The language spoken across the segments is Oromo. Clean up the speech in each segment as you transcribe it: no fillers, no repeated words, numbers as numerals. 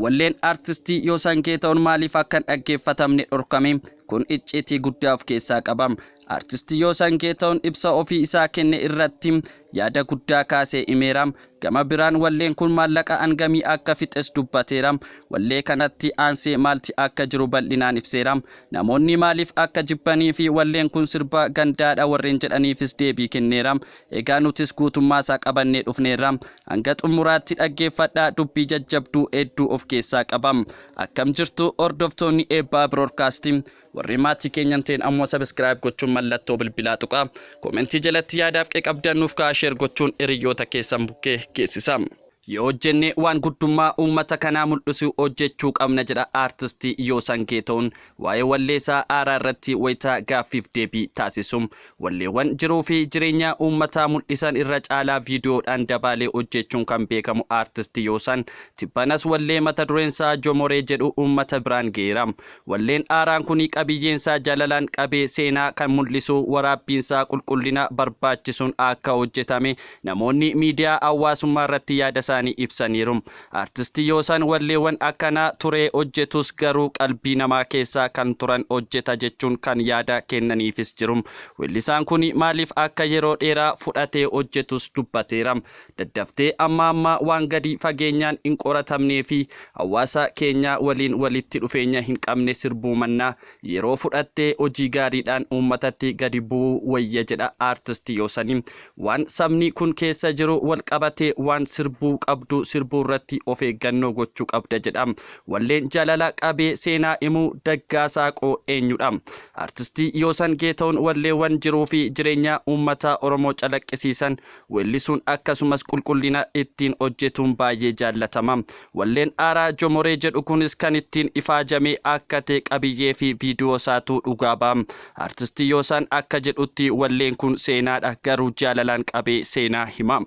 walleen artistii Yoosan Geetahuun maaliif akkan dhaggeeffatamne dhorkame kun icciitii guddaa of keessaa qaba. Artistii Yoosan Geetahuun ibsa ofii isaa kenne irratti yaada guddaa kaasee himeera. Gama biraan walleen kun maallaqa hangamii akka fixes dubbateera. Wallee kanatti aansee maalti akka jiru bal'inaan ibseera. Namoonni maaliif akka jibbanii fi walleen kun sirba gandaadha warreen jedhaniifis deebii kenneera. Egaa nutis guutummaa isaa qabannee dhufneerra. Hanga xumuraatti dhaggeeffadhaa, dubbii jajjabduu hedduu of keessaa qaba. Akkam jirtu hordoftoonni Eebbaa Broadcasting. Warri maatii keenyan ta'an ammoo subscribe gochuun mallattoo bilbilaa tuqaa. Komentii jalatti yaadaaf qabdan nuuf kaa'aa, share gochuun hiriyoota keessan bukkee geessisaa. Yoo hojjenne waan guddummaa uummata kanaa mul'isu hojjechuu qabna jedha artistii Yoosan Geetahuun waa'ee walleessaa aaraa irratti wayitaa gaaffiif deebii taasisum. Walleewwan jiruu fi jireenya uummataa mul'isan irra caalaa viidiyoodhaan dabaalee hojjechuun kan beekamu artistii Yoosan tibbanas wallee mata dureensaa Jomoree jedhu uummata biraan geera. Walleen aaraan kun qabiyyeensaa jaalalaan qabee seenaa kan mul'isu, waraabbiinsaa qulqullina barbaachisuun akka hojjetame namoonni miidiyaa hawaasummaa irratti yaada isaanii ibsaniiru. Artistii Yoosan walleewwan akkanaa ture hojjetus garuu qalbii namaa keessaa kan turan hojjeta jechuun kan yaada kennaniifis jiru. Weellisaan kun maaliif akka yeroo dheeraa fudhatee hojjetus dubbateera. Daddaftee amma waan gadi fageenyaan hin qoratamnee fi hawaasa keenya waliin walitti dhufeenya hin qabne sirbuu mannaa yeroo fudhattee hojii gaariidhaan uummatatti gadi bu'uu wayya jedha artistii Yoosan. Waan sabni kun keessa jiru wal qabatee waan sirbuu qabdu sirbuu irratti of eeggannoo gochuu qabda jedha. Walleen jaalala qabee seenaa himuu Daggaasaa Qoo eenyudha? Artistii Yoosan Geetahuun walleewwan jiruu fi jireenya uummata Oromoo calaqqisiisan weellisuun akkasumas qulqullina ittiin hojjetuun baay'ee jaallatama. Walleen aaraa Jomoree jedhu kunis kan ittiin ifaajame akka ta'e qabiyyee fi viidiyoo isaatu dhugaa ba'a. Artistii Yoosan akka jedhutti walleen kun seenaadha, garuu jaalalaan qabee seenaa hima.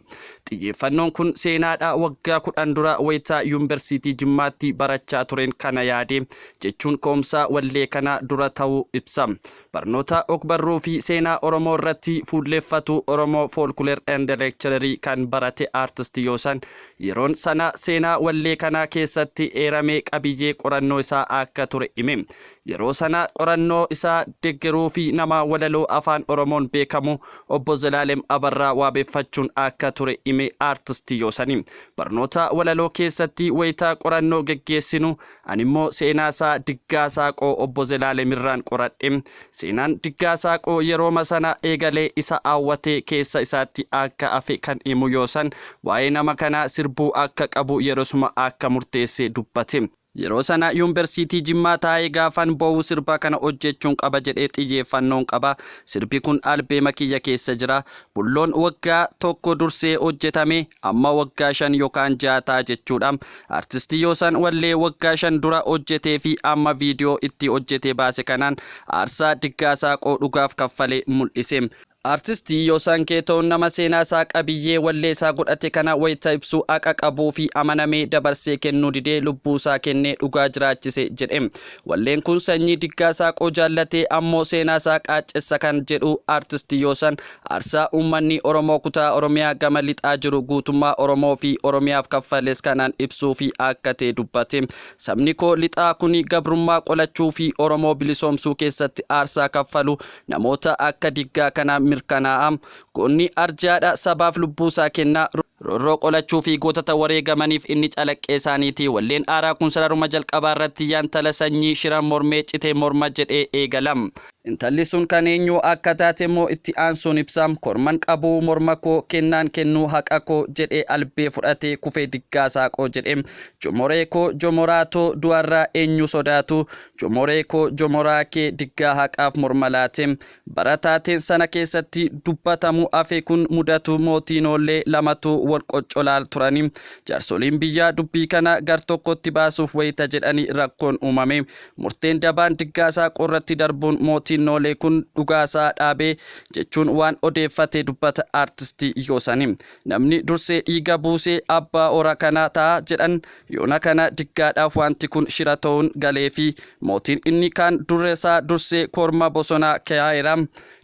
Xiyyeeffannoon kun seenaadha. Waggaa 10 dura wayitaa yuunivarsiitii Jimmaatti barachaa tureen kana yaade jechuun koomsaa wallee kana dura ta'uu ibsa. Barnoota ogbarruu fi seenaa Oromoo irratti fuulleeffatu Oromoo Folklore and Lecturery kan barate artistii Yoosan yeroon sana seenaa wallee kana keessatti eeramee qabiyyee qorannoo isaa akka ture hime. Yeroo sana qorannoo isaa deeggaruu fi nama walaloo afaan Oromoon beekamu obbo Zalaalem Abarraa waabeeffachuun akka ture hime artistii Yoosan. Barnoota walaloo keessatti wayitaa qorannoo geggeessinu animmoo seenaa isaa Daggaasaa Qoo obbo Zalaalem irraan qoradhe. Seenaan Daggaasaa Qoo yeroo sana eegalee isa hawwatee keessa isaatti akka afe kan himu Yoosan waa'ee nama kana sirbuu akka qabu yeroosuma akka murteessee dubbate. Yeroo sana yuunivarsiitii Jimmaa taa'ee gaafan bo'uu sirba kana hojjechuun qaba jedhee xiyyeeffannoon qaba. Sirbi kun albeema kiyya keessa jira. Bulloon waggaa tokko dursee hojjetame amma waggaa 5 yookaan 6 jechuudha. Artistii Yoosan wallee waggaa 5 dura hojjetee fi amma viidiyoo itti hojjetee baase kanaan aarsaa Daggaasaa Qoo dhugaaf kaffalee mul'ise. Artistii Yoosan Geetahuun nama seenaa isaa qabiyyee wallee isaa godhate kana wayita ibsu akka qabuu fi amanamee dabarsee kennuu didee lubbuu isaa kennee dhugaa jiraachise jedhe. Walleen kun sanyii Daggaasaa Qoo jaallatee ammoo seenaa isaa qaaccessa kan jedhu artistii Yoosan aarsaa uummanni Oromoo kutaa Oromiyaa gama lixaa jiru guutummaa Oromoo fi Oromiyaaf kaffales kanaan ibsuu fi akka ta'e dubbate. Sabni koo lixaa kun gabrummaa qolachuu fi Oromoo bilisoomsuu keessatti aarsaa kaffalu namoota akka Diggaa kana mirkanaa'am. Goonni arjaadha, sabaaf lubbuu isaa kennaa roorroo qolachuu fi gootota wareegamaniif inni calaqqee isaaniiti. Walleen aaraa kun sararuma jalqabaa irratti yaantala sanyii shiran mormee citee morma jedhee eegalam. Intalli sun kan eenyu akka taate immoo itti aansuun ibsam. Korman qabuu morma koo kennaan kennuu haqa koo jedhee albee fudhatee kufee Daggaasaa Qoo jedhe. Jomoree koo jomoraatoo du'arraa eenyu sodaatu? Jomoree koo jomoraa kee diggaa haqaaf morma laate. Barataateen sana keessatti dubbatamu afe kun mudatu mootiinollee lamatu wal qoccolaal turani. Jaarsoliin biyyaa dubbii kana gar tokkotti baasuuf wayita jedhanii rakkoon uumame. Murteen dabaan Daggaasaa Qoo irratti darbuun mootiinollee kun dhugaasaa dhaabee jechuun waan odeeffate dubbata artistii Yoosan. Namni dursee dhiiga buusee abbaa ora kana ta'a jedhan yoona kana Diggaadhaaf wanti kun shira ta'uun galee fi mootiin inni kan dureessaa dursee korma bosonaa kaa'eera.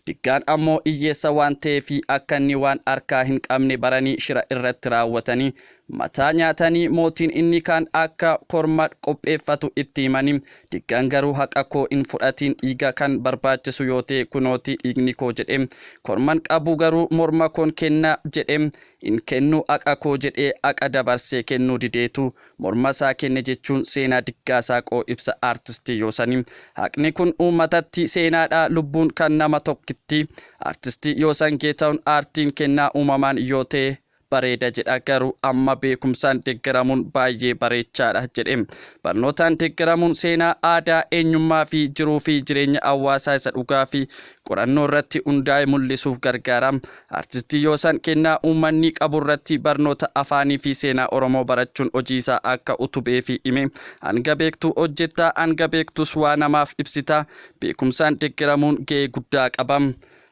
Diggaan ammoo iyyeessa waan ta'eef akka inni waan harkaa hin qabne baranii shira irratti raawwatanii mataa nyaatanii mootiin inni kaan akka korma qopheeffatu itti himanii diggaan garuu haqa koo hin fudhatiin dhiiga kan barbaachisu yoo ta'e kunooti dhiigni koo jedhe korman qabu garuu morma koon kenna jedhe in kennu haqa koo jedhe haqa dabarsee kennuu dideetu morma isaa kenne jechuun seenaa diggaa saaqoo ibsa aartistii Yoosanii haqni kun uummatatti seenaadha lubbuun kan nama tokkitti aartistii Yoosan Geetahuun aartiin kennaa uumamaan yoo ta'e bareeda jedha garuu amma beekumsaan deeggaramuun baay'ee bareechaadha jedhe barnootaan deeggaramuun seenaa aadaa eenyummaa fi jiruu fi jireenya hawaasaa isa dhugaa fi qorannoo irratti hundaa'e mul'isuuf gargaara aartistii Yoosan kennaa uummanni qabu irratti barnoota afaanii fi seenaa Oromoo barachuun hojii isaa akka utubee fi hime hanga beektu hojjetta hanga beektus waa namaaf ibsita beekumsaan deeggaramuun ga'ee guddaa qaba.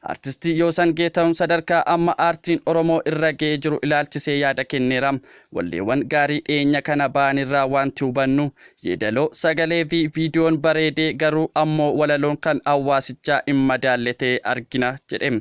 Artistii Yoosan Geetahuun sadarkaa amma aartiin Oromoo irra ga'ee jiru ilaalchisee yaada kenneera. Walleewwan gaarii dhiyeenya kana ba'an irraa wanti hubannu yeedaloo sagalee fi viidiyoon bareedee garuu ammoo walaloon kan hawaasichaa hin madaalle ta'e argina jedhe.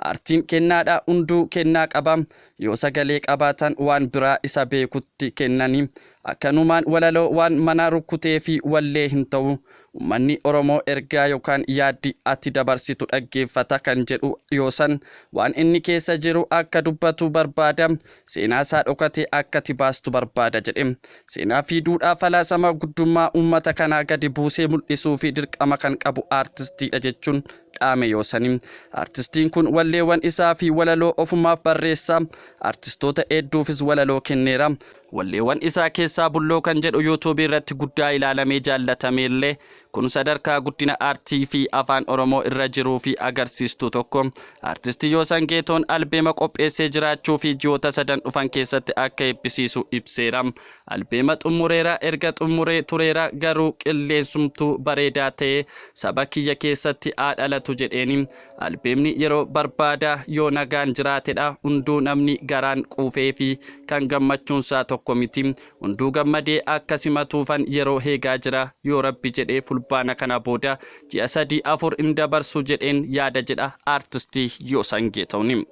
Aartiin kennaadha hunduu kennaa qaba. Yoo sagalee qabaatan waan biraa isa beekutti kennanii akkanumaan walaloo waan mana rukkutee fi wallee hin ta'u uummanni Oromoo ergaa yookaan yaaddi ati dabarsitu dhaggeeffata kan jedhu Yoosan waan inni keessa jiru akka dubbatu barbaada seenaa isaa dhokate akka tibaastu barbaada jedhe seenaa fi duudhaa falaasama guddummaa uummata kanaa gadi buusee mul'isuu fi dirqama kan qabu aartistiidha jechuun dhaame Yoosanii aartistiin kun walleewwan isaa fi walaloo ofumaaf barreessa aartistoota hedduufis walaloo kenneera walleewwan isaa keessaa bulloo kan jedhu YouTube irratti guddaa ilaalamee jaallatame illee kun sadarkaa guddina aartii fi afaan Oromoo irra jiruu fi agarsiistu tokko aartistii Yoosan Geetahuun albeema qopheessee jiraachuu fi ji'oota sadan dhufan keessatti akka eebbisiisu ibseera albeema xumureera erga xumuree tureera garuu qilleensumtuu bareedaa ta'e saba kiyya keessatti dhalatu jedheeni albeemni yeroo barbaada yoo nagaan jiraatedha hunduu namni garaan quufee fi kan gammachuun isaa tokko miti hunduu gammadee akka simatuufan yeroo heegaa jira yoo rabbi jedhee fulbaana kana booda ji'a 3-4 in dabarsu jedheen yaada jedha aartistii Yoosan Geetahuun.